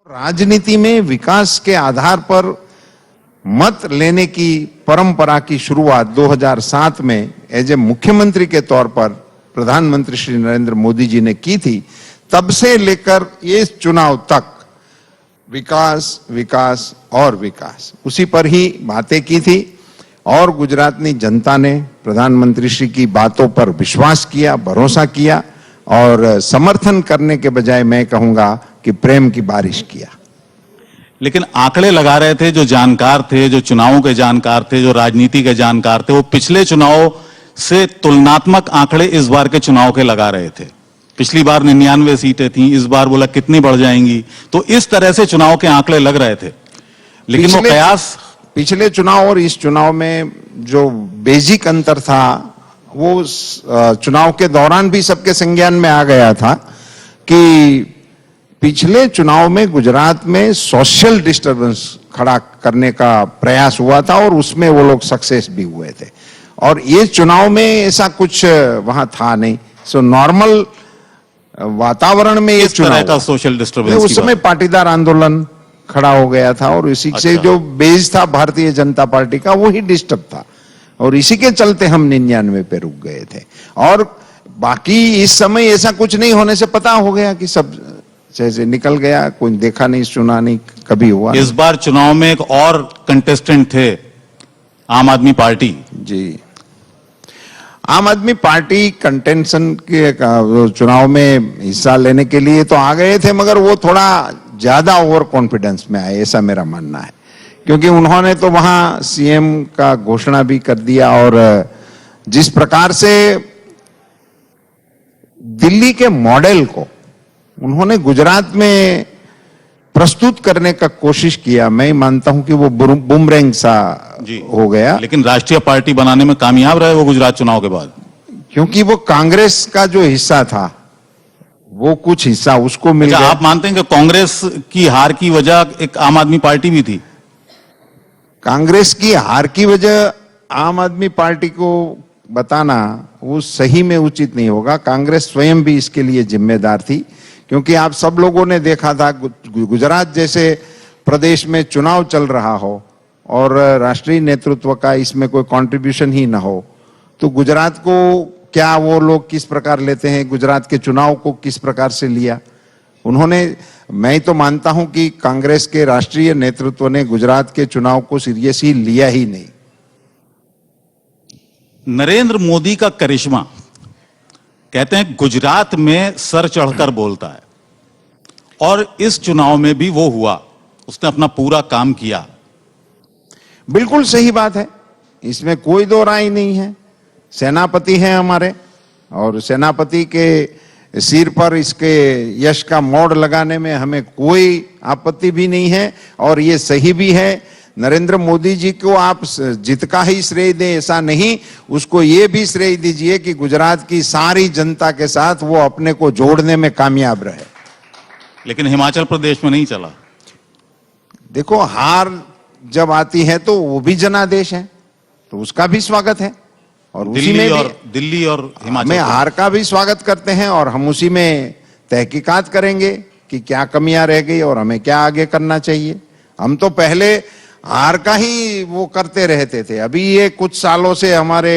राजनीति में विकास के आधार पर मत लेने की परंपरा की शुरुआत 2007 में एज ए मुख्यमंत्री के तौर पर प्रधानमंत्री श्री नरेंद्र मोदी जी ने की थी। तब से लेकर ये चुनाव तक विकास विकास और विकास उसी पर ही बातें की थी और गुजरातनी जनता ने प्रधानमंत्री श्री की बातों पर विश्वास किया, भरोसा किया और समर्थन करने के बजाय मैं कहूंगा कि प्रेम की बारिश किया। लेकिन आंकड़े लगा रहे थे जो जानकार थे, जो चुनावों के जानकार थे, जो राजनीति के जानकार थे, वो पिछले चुनाव से तुलनात्मक आंकड़े इस बार के चुनाव के लगा रहे थे। पिछली बार 99 सीटें थी, इस बार बोला कितनी बढ़ जाएंगी, तो इस तरह से चुनाव के आंकड़े लग रहे थे। लेकिन वो कयास पिछले चुनाव और इस चुनाव में जो बेसिक अंतर था वो चुनाव के दौरान भी सबके संज्ञान में आ गया था कि पिछले चुनाव में गुजरात में सोशल डिस्टर्बेंस खड़ा करने का प्रयास हुआ था और उसमें वो लोग सक्सेस भी हुए थे और ये चुनाव में ऐसा कुछ वहां था नहीं। सो नॉर्मल वातावरण में ये चुनाव का सोशल डिस्टर्बेंस उस समय पाटीदार आंदोलन खड़ा हो गया था और इसी से जो बेस था भारतीय जनता पार्टी का वो ही डिस्टर्ब था और इसी के चलते हम 99 पे रुक गए थे और बाकी इस समय ऐसा कुछ नहीं होने से पता हो गया कि सब जैसे निकल गया, कोई देखा नहीं सुना नहीं कभी हुआ। इस बार चुनाव में एक और कंटेस्टेंट थे, आम आदमी पार्टी। जी, आम आदमी पार्टी कंटेंशन के चुनाव में हिस्सा लेने के लिए तो आ गए थे मगर वो थोड़ा ज्यादा ओवर कॉन्फिडेंस में आए, ऐसा मेरा मानना है, क्योंकि उन्होंने तो वहां सीएम का घोषणा भी कर दिया और जिस प्रकार से दिल्ली के मॉडल को उन्होंने गुजरात में प्रस्तुत करने का कोशिश किया, मैं मानता हूं कि वो बूमरैंग सा हो गया। लेकिन राष्ट्रीय पार्टी बनाने में कामयाब रहे वो गुजरात चुनाव के बाद, क्योंकि वो कांग्रेस का जो हिस्सा था वो कुछ हिस्सा उसको मिल गया। आप मानते हैं कि कांग्रेस की हार की वजह एक आम आदमी पार्टी भी थी? कांग्रेस की हार की वजह आम आदमी पार्टी को बताना वो सही में उचित नहीं होगा। कांग्रेस स्वयं भी इसके लिए जिम्मेदार थी, क्योंकि आप सब लोगों ने देखा था गुजरात जैसे प्रदेश में चुनाव चल रहा हो और राष्ट्रीय नेतृत्व का इसमें कोई कंट्रीब्यूशन ही ना हो तो गुजरात को क्या वो लोग किस प्रकार लेते हैं, गुजरात के चुनाव को किस प्रकार से लिया उन्होंने। मैं तो मानता हूं कि कांग्रेस के राष्ट्रीय नेतृत्व ने गुजरात के चुनाव को सीरियस ही लिया ही नहीं। नरेंद्र मोदी का करिश्मा, कहते हैं गुजरात में सर चढ़कर बोलता है और इस चुनाव में भी वो हुआ, उसने अपना पूरा काम किया। बिल्कुल सही बात है, इसमें कोई दो राय नहीं है। सेनापति हैं हमारे और सेनापति के सिर पर इसके यश का मोड़ लगाने में हमें कोई आपत्ति भी नहीं है और ये सही भी है। नरेंद्र मोदी जी को आप जीत का ही श्रेय दें ऐसा नहीं, उसको ये भी श्रेय दीजिए कि गुजरात की सारी जनता के साथ वो अपने को जोड़ने में कामयाब रहे। लेकिन हिमाचल प्रदेश में नहीं चला। देखो, हार जब आती है तो वो भी जनादेश है तो उसका भी स्वागत है और उसी में दिल्ली और हिमाचल में हार का भी स्वागत करते हैं और हम उसी में तहकीकात करेंगे कि क्या कमियां रह गई और हमें क्या आगे करना चाहिए। हम तो पहले हार का ही वो करते रहते थे, अभी ये कुछ सालों से हमारे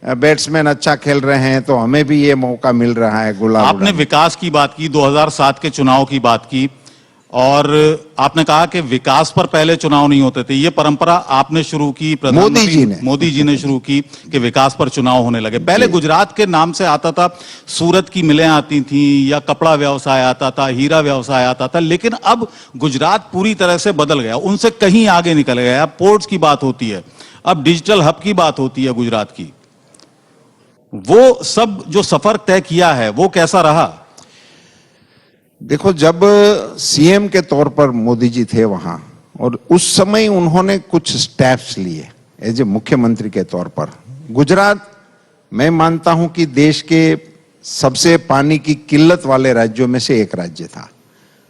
बैट्समैन अच्छा खेल रहे हैं तो हमें भी ये मौका मिल रहा है गुलाब। आपने विकास की बात की, 2007 के चुनाव की बात की और आपने कहा कि विकास पर पहले चुनाव नहीं होते थे। ये परंपरा आपने शुरू की, मोदी जी ने शुरू की कि विकास पर चुनाव होने लगे। पहले गुजरात के नाम से आता था, सूरत की मिलें आती थी या कपड़ा व्यवसाय आता था, हीरा व्यवसाय आता था, लेकिन अब गुजरात पूरी तरह से बदल गया, उनसे कहीं आगे निकल गया। अब पोर्ट्स की बात होती है, अब डिजिटल हब की बात होती है गुजरात की। वो सब जो सफर तय किया है वो कैसा रहा? देखो, जब सीएम के तौर पर मोदी जी थे वहां और उस समय उन्होंने कुछ स्टेप्स लिए एज ए मुख्यमंत्री के तौर पर। गुजरात मैं मानता हूं कि देश के सबसे पानी की किल्लत वाले राज्यों में से एक राज्य था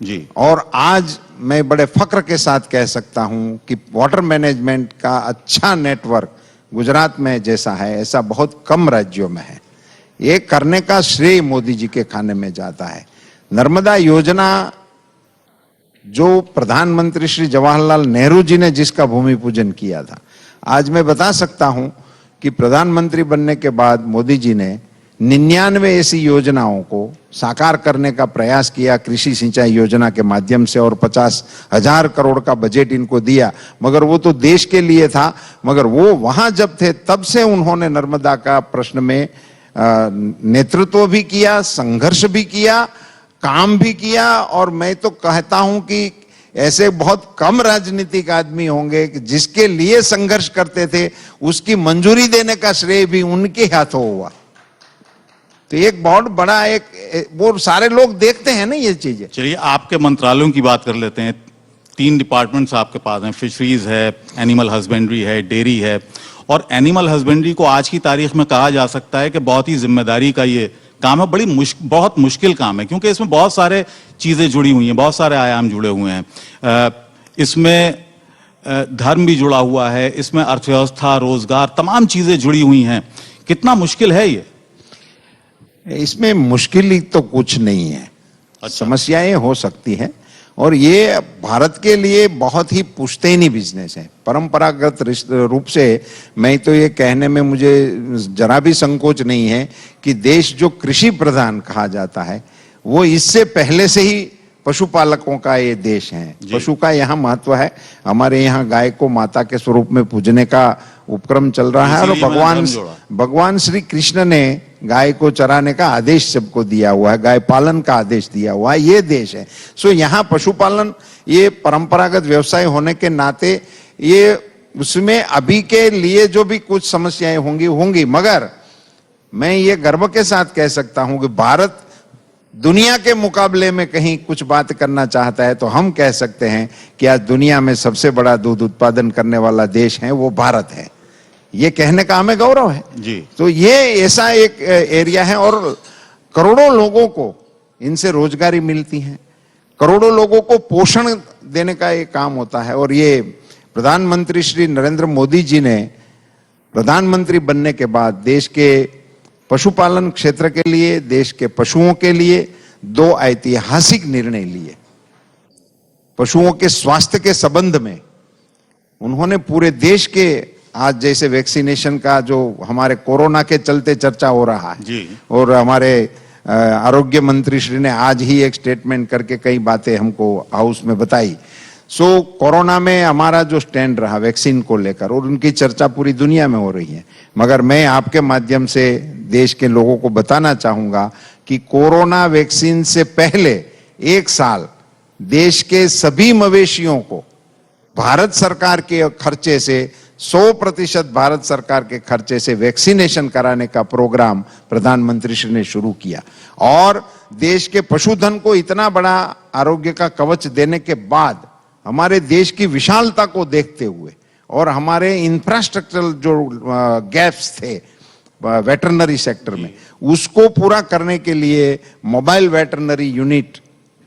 जी, और आज मैं बड़े फक्र के साथ कह सकता हूं कि वाटर मैनेजमेंट का अच्छा नेटवर्क गुजरात में जैसा है ऐसा बहुत कम राज्यों में है। ये करने का श्रेय मोदी जी के खाने में जाता है। नर्मदा योजना जो प्रधानमंत्री श्री जवाहरलाल नेहरू जी ने जिसका भूमि पूजन किया था, आज मैं बता सकता हूं कि प्रधानमंत्री बनने के बाद मोदी जी ने 99 ऐसी योजनाओं को साकार करने का प्रयास किया कृषि सिंचाई योजना के माध्यम से, और 50,000 करोड़ का बजट इनको दिया। मगर वो तो देश के लिए था, मगर वो वहां जब थे तब से उन्होंने नर्मदा का प्रश्न में नेतृत्व भी किया, संघर्ष भी किया, काम भी किया। और मैं तो कहता हूं कि ऐसे बहुत कम राजनीतिक आदमी होंगे कि जिसके लिए संघर्ष करते थे, उसकी मंजूरी देने का श्रेय भी उनके हाथों हुआ। तो एक बहुत बड़ा वो सारे लोग देखते हैं ना ये चीजें। चलिए आपके मंत्रालयों की बात कर लेते हैं। 3 डिपार्टमेंट्स आपके पास हैं, फिशरीज है, एनिमल हस्बेंड्री है, डेयरी है। और एनिमल हस्बेंड्री को आज की तारीख में कहा जा सकता है कि बहुत ही जिम्मेदारी का ये काम है, बहुत मुश्किल काम है, क्योंकि इसमें बहुत सारे चीजें जुड़ी हुई हैं, बहुत सारे आयाम जुड़े हुए हैं। इसमें धर्म भी जुड़ा हुआ है, इसमें अर्थव्यवस्था, रोजगार, तमाम चीजें जुड़ी हुई हैं। कितना मुश्किल है ये? इसमें मुश्किल ही तो कुछ नहीं है। अच्छा। समस्याएं हो सकती हैं, और ये भारत के लिए बहुत ही पुश्तैनी बिजनेस है। परंपरागत रूप से मैं तो ये कहने में मुझे जरा भी संकोच नहीं है कि देश जो कृषि प्रधान कहा जाता है, वो इससे पहले से ही पशुपालकों का ये देश है। पशु का यहाँ महत्व है। हमारे यहाँ गाय को माता के स्वरूप में पूजने का उपक्रम चल रहा है, और भगवान श्री कृष्ण ने गाय को चराने का आदेश सबको दिया हुआ है, गाय पालन का आदेश दिया हुआ है, ये देश है। सो यहाँ पशुपालन ये परंपरागत व्यवसाय होने के नाते ये उसमें अभी के लिए जो भी कुछ समस्याएं होंगी, मगर मैं ये गर्व के साथ कह सकता हूं कि भारत दुनिया के मुकाबले में कहीं कुछ बात करना चाहता है तो हम कह सकते हैं कि आज दुनिया में सबसे बड़ा दूध उत्पादन करने वाला देश है वो भारत है। ये कहने का हमें गौरव है जी। तो ये ऐसा एक एरिया है, और करोड़ों लोगों को इनसे रोजगारी मिलती है, करोड़ों लोगों को पोषण देने का ये काम होता है। और ये प्रधानमंत्री श्री नरेंद्र मोदी जी ने प्रधानमंत्री बनने के बाद देश के पशुपालन क्षेत्र के लिए, देश के पशुओं के लिए 2 ऐतिहासिक निर्णय लिए। पशुओं के स्वास्थ्य के संबंध में उन्होंने पूरे देश के, आज जैसे वैक्सीनेशन का जो हमारे कोरोना के चलते चर्चा हो रहा है जी। और हमारे आरोग्य मंत्री श्री ने आज ही एक स्टेटमेंट करके कई बातें हमको हाउस में बताई। सो कोरोना में हमारा जो स्टैंड रहा वैक्सीन को लेकर, और उनकी चर्चा पूरी दुनिया में हो रही है, मगर मैं आपके माध्यम से देश के लोगों को बताना चाहूंगा कि कोरोना वैक्सीन से पहले 1 साल देश के सभी मवेशियों को भारत सरकार के खर्चे से 100% भारत सरकार के खर्चे से वैक्सीनेशन कराने का प्रोग्राम प्रधानमंत्री श्री ने शुरू किया। और देश के पशुधन को इतना बड़ा आरोग्य का कवच देने के बाद हमारे देश की विशालता को देखते हुए और हमारे इंफ्रास्ट्रक्चरल जो गैप्स थे वेटरनरी सेक्टर में, उसको पूरा करने के लिए मोबाइल वेटरनरी यूनिट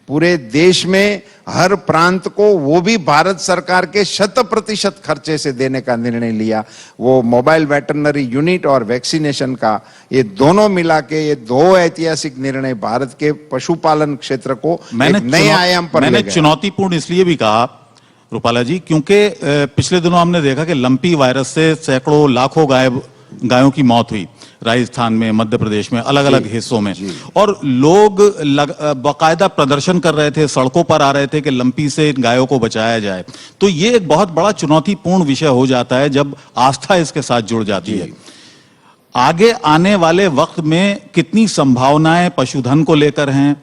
पूरे देश में हर प्रांत को, वो भी भारत सरकार के 100% खर्चे से देने का निर्णय लिया। वो मोबाइल वेटरनरी यूनिट और वैक्सीनेशन का, ये दोनों मिला के ये 2 ऐतिहासिक निर्णय भारत के पशुपालन क्षेत्र को एक नए आयाम पर ले गए। मैंने चुनौतीपूर्ण इसलिए भी कहा रूपाला जी, क्योंकि पिछले दिनों हमने देखा कि लंपी वायरस से सैकड़ों लाखों गायों की मौत हुई राजस्थान में, मध्य प्रदेश में, अलग अलग हिस्सों में, और लोग बाकायदा प्रदर्शन कर रहे थे, सड़कों पर आ रहे थे कि लंपी से इन गायों को बचाया जाए। तो ये एक बहुत बड़ा चुनौतीपूर्ण विषय हो जाता है जब आस्था इसके साथ जुड़ जाती है। आगे आने वाले वक्त में कितनी संभावनाएं पशुधन को लेकर हैं,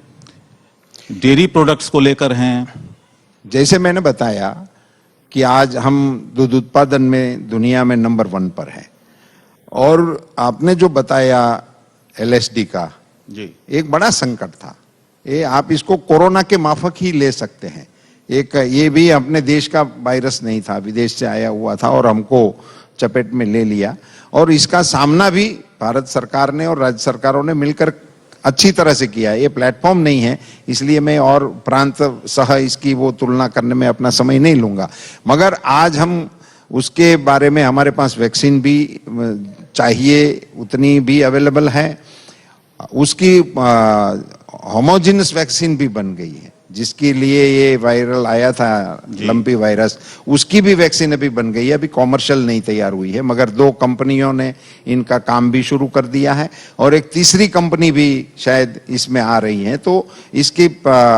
डेयरी प्रोडक्ट्स को लेकर हैं? जैसे मैंने बताया कि आज हम दूध उत्पादन में दुनिया में नंबर 1 पर है, और आपने जो बताया LSD का जी, एक बड़ा संकट था। ये आप इसको कोरोना के माफक ही ले सकते हैं। एक ये भी अपने देश का वायरस नहीं था, विदेश से आया हुआ था और हमको चपेट में ले लिया, और इसका सामना भी भारत सरकार ने और राज्य सरकारों ने मिलकर अच्छी तरह से किया। ये प्लेटफॉर्म नहीं है, इसलिए मैं और प्रांत सह इसकी वो तुलना करने में अपना समय नहीं लूंगा, मगर आज हम उसके बारे में, हमारे पास वैक्सीन भी चाहिए उतनी भी अवेलेबल है, उसकी होमोजेनस वैक्सीन भी बन गई है, जिसके लिए ये वायरल आया था, लंपी वायरस, उसकी भी वैक्सीन अभी बन गई है, अभी कॉमर्शियल नहीं तैयार हुई है, मगर 2 कंपनियों ने इनका काम भी शुरू कर दिया है और एक तीसरी कंपनी भी शायद इसमें आ रही है। तो इसकी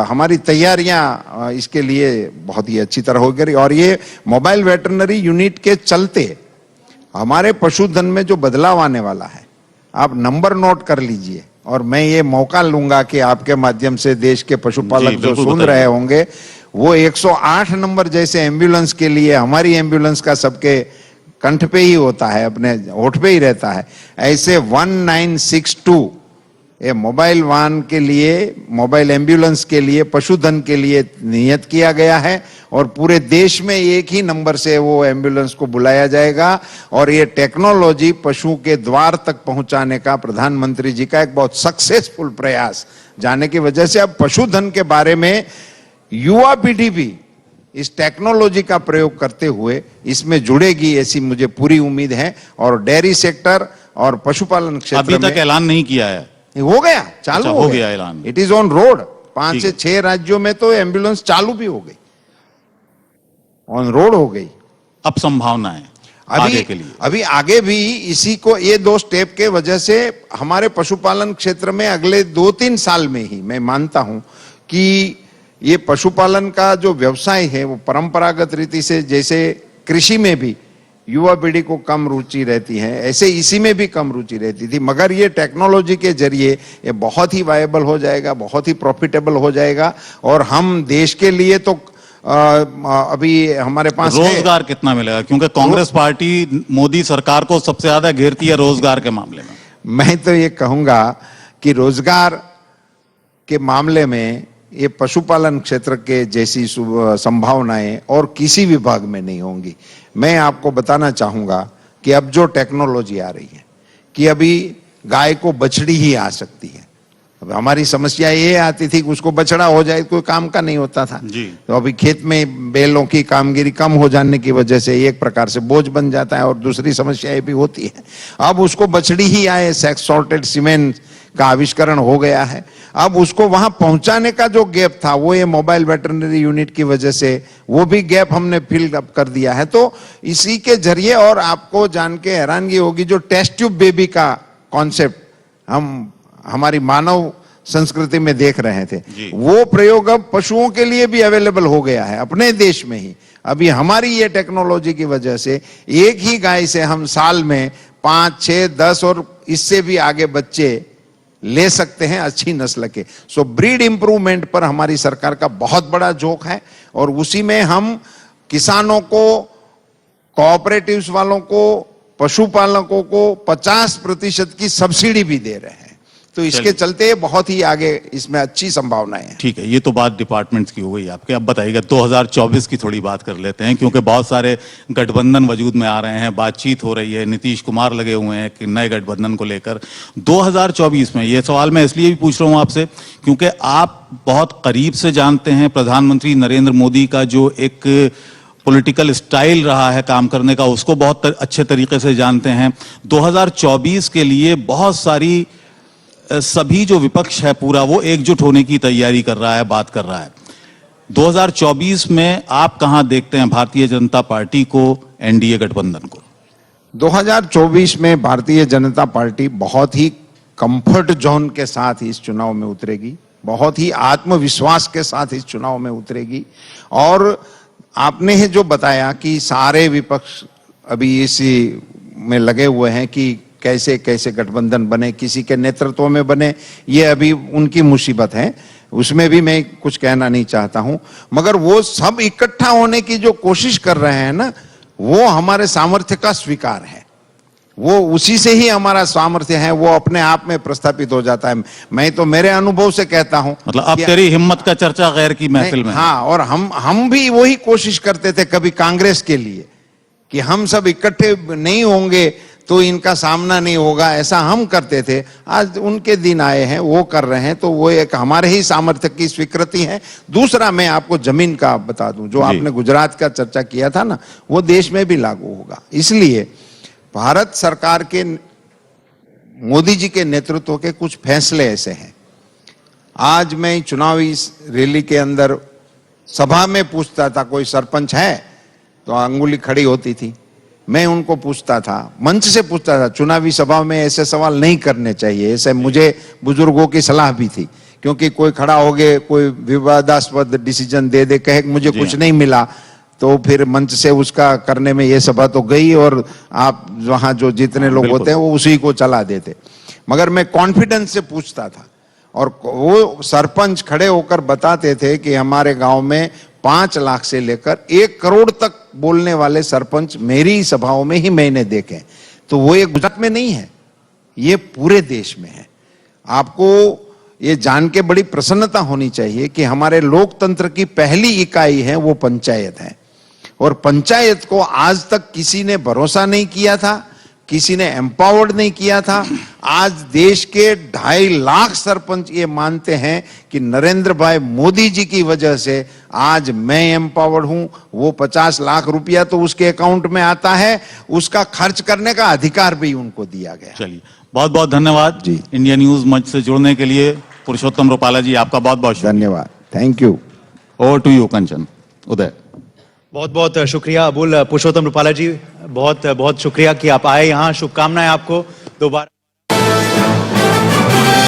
हमारी तैयारियां इसके लिए बहुत ही अच्छी तरह हो गई और ये मोबाइल वेटरनरी यूनिट के चलते हमारे पशुधन में जो बदलाव आने वाला है, आप नंबर नोट कर लीजिए और मैं ये मौका लूंगा कि आपके माध्यम से देश के पशुपालक जो सुन रहे होंगे, वो 108 नंबर जैसे एम्बुलेंस के लिए हमारी एम्बुलेंस का सबके कंठ पे ही होता है, अपने होठ पे ही रहता है, ऐसे 1962 ये मोबाइल वाहन के लिए, मोबाइल एम्बुलेंस के लिए, पशुधन के लिए नियत किया गया है और पूरे देश में एक ही नंबर से वो एम्बुलेंस को बुलाया जाएगा और ये टेक्नोलॉजी पशु के द्वार तक पहुंचाने का प्रधानमंत्री जी का एक बहुत सक्सेसफुल प्रयास जाने की वजह से अब पशुधन के बारे में युवा पीढ़ी भी इस टेक्नोलॉजी का प्रयोग करते हुए इसमें जुड़ेगी, ऐसी मुझे पूरी उम्मीद है। और डेयरी सेक्टर और पशुपालन क्षेत्र अभी तक ऐलान नहीं किया है, हो गया, चालू हो गया ऐलान, इट इज ऑन रोड। 5 से 6 राज्यों में तो एम्बुलेंस चालू भी हो गई, ऑन रोड हो गई। अब संभावना है आगे के लिए, अभी आगे भी इसी को, ये 2 स्टेप के वजह से हमारे पशुपालन क्षेत्र में अगले 2-3 साल में ही मैं मानता हूं कि ये पशुपालन का जो व्यवसाय है वो परंपरागत रीति से, जैसे कृषि में भी युवा पीढ़ी को कम रुचि रहती है, ऐसे इसी में भी कम रुचि रहती थी, मगर ये टेक्नोलॉजी के जरिए ये बहुत ही वायबल हो जाएगा, बहुत ही प्रॉफिटेबल हो जाएगा और हम देश के लिए तो अभी हमारे पास रोजगार कितना मिलेगा, क्योंकि कांग्रेस पार्टी मोदी सरकार को सबसे ज्यादा घेरती है रोजगार के मामले में। मैं तो ये कहूंगा कि रोजगार के मामले में ये पशुपालन क्षेत्र के जैसी संभावनाएं और किसी विभाग में नहीं होंगी। मैं आपको बताना चाहूंगा कि अब जो टेक्नोलॉजी आ रही है कि अभी गाय को बछड़ी ही आ सकती है। अब हमारी समस्या ये आती थी कि उसको बछड़ा हो जाए कोई काम का नहीं होता था जी। तो अभी खेत में बैलों की कामगिरी कम हो जाने की वजह से एक प्रकार से बोझ बन जाता है और दूसरी समस्याएं भी होती है। अब उसको बछड़ी ही आए, सेक्स सॉर्टेड सीमेंट का आविष्करण हो गया है। अब उसको वहां पहुंचाने का जो गैप था वो ये मोबाइल वेटरनरी यूनिट की वजह से वो भी गैप हमने फिल अप कर दिया है। तो इसी के जरिए, और आपको जान के हैरानगी होगी, जो टेस्ट ट्यूब बेबी का कॉन्सेप्ट हम हमारी मानव संस्कृति में देख रहे थे, वो प्रयोग अब पशुओं के लिए भी अवेलेबल हो गया है अपने देश में ही। अभी हमारी ये टेक्नोलॉजी की वजह से एक ही गाय से हम साल में 5, 6, 10 और इससे भी आगे बच्चे ले सकते हैं अच्छी नस्ल के। सो ब्रीड इंप्रूवमेंट पर हमारी सरकार का बहुत बड़ा जोक है और उसी में हम किसानों को, कोऑपरेटिव्स वालों को, पशुपालकों को 50% की सब्सिडी भी दे रहे हैं। तो इसके चलते बहुत ही आगे इसमें अच्छी संभावनाएं हैं। ठीक है, ये तो बात डिपार्टमेंट्स की हो गई आपके। अब बताइएगा 2024 की थोड़ी बात कर लेते हैं, क्योंकि बहुत सारे गठबंधन वजूद में आ रहे हैं, बातचीत हो रही है, नीतीश कुमार लगे हुए हैं कि नए गठबंधन को लेकर 2024 में। ये सवाल मैं इसलिए भी पूछ रहा हूं आपसे क्योंकि आप बहुत करीब से जानते हैं प्रधानमंत्री नरेंद्र मोदी का जो एक पॉलिटिकल स्टाइल रहा है काम करने का, उसको बहुत अच्छे तरीके से जानते हैं। 2024 के लिए बहुत सारी सभी जो विपक्ष है पूरा वो एकजुट होने की तैयारी कर रहा है, बात कर रहा है। 2024 में आप कहां देखते हैं भारतीय जनता पार्टी को, एनडीए गठबंधन को? 2024 में भारतीय जनता पार्टी बहुत ही कंफर्ट जोन के साथ इस चुनाव में उतरेगी, बहुत ही आत्मविश्वास के साथ इस चुनाव में उतरेगी। और आपने जो बताया कि सारे विपक्ष अभी इसी में लगे हुए हैं कि कैसे कैसे गठबंधन बने, किसी के नेतृत्व में बने, ये अभी उनकी मुसीबत है, उसमें भी मैं कुछ कहना नहीं चाहता हूं। मगर वो सब इकट्ठा होने की जो कोशिश कर रहे हैं ना, वो हमारे सामर्थ्य का स्वीकार है, वो उसी से ही हमारा सामर्थ्य है, वो अपने आप में प्रस्थापित हो जाता है। मैं तो मेरे अनुभव से कहता हूं, मतलब अब तेरी हिम्मत का चर्चा गैर की महफिल में। हाँ, और हम भी वही कोशिश करते थे कभी कांग्रेस के लिए कि हम सब इकट्ठे नहीं होंगे तो इनका सामना नहीं होगा, ऐसा हम करते थे। आज उनके दिन आए हैं, वो कर रहे हैं, तो वो एक हमारे ही सामर्थ्य की स्वीकृति है। दूसरा मैं आपको जमीन का बता दूं, जो आपने गुजरात का चर्चा किया था ना, वो देश में भी लागू होगा। इसलिए भारत सरकार के, मोदी जी के नेतृत्व के कुछ फैसले ऐसे हैं आज मैं चुनावी रैली के अंदर सभा में पूछता था कोई सरपंच है तो अंगुली खड़ी होती थी, मैं उनको पूछता था, मंच से पूछता था। चुनावी सभा में ऐसे सवाल नहीं करने चाहिए, ऐसे मुझे बुजुर्गों की सलाह भी थी, क्योंकि कोई खड़ा हो गए, कोई विवादास्पद डिसीजन दे दे, कहे मुझे कुछ नहीं मिला, तो फिर मंच से उसका करने में ये सभा तो गई और आप वहां जो जितने लोग होते हैं वो उसी को चला देते। मगर मैं कॉन्फिडेंस से पूछता था और वो सरपंच खड़े होकर बताते थे कि हमारे गांव में 5 लाख से लेकर 1 करोड़ तक बोलने वाले सरपंच मेरी सभाओं में ही मैंने देखे। तो वो ये गुजरात में नहीं है, ये पूरे देश में है। आपको ये जान के बड़ी प्रसन्नता होनी चाहिए कि हमारे लोकतंत्र की पहली इकाई है वो पंचायत है, और पंचायत को आज तक किसी ने भरोसा नहीं किया था, किसी ने एम्पावर्ड नहीं किया था। आज देश के 2.5 लाख सरपंच ये मानते हैं कि नरेंद्र भाई मोदी जी की वजह से आज मैं एम्पावर्ड हूं। वो 50 लाख रुपया तो उसके अकाउंट में आता है, उसका खर्च करने का अधिकार भी उनको दिया गया। चलिए, बहुत बहुत धन्यवाद जी। इंडिया न्यूज मंच से जुड़ने के लिए पुरुषोत्तम रूपाला जी, आपका बहुत बहुत धन्यवाद। Thank you. Over to you Kanchan. Uday. बहुत बहुत शुक्रिया अबुल। पुरुषोत्तम रूपाला जी, बहुत बहुत शुक्रिया कि आप आए यहाँ। शुभकामनाएं आपको दोबारा।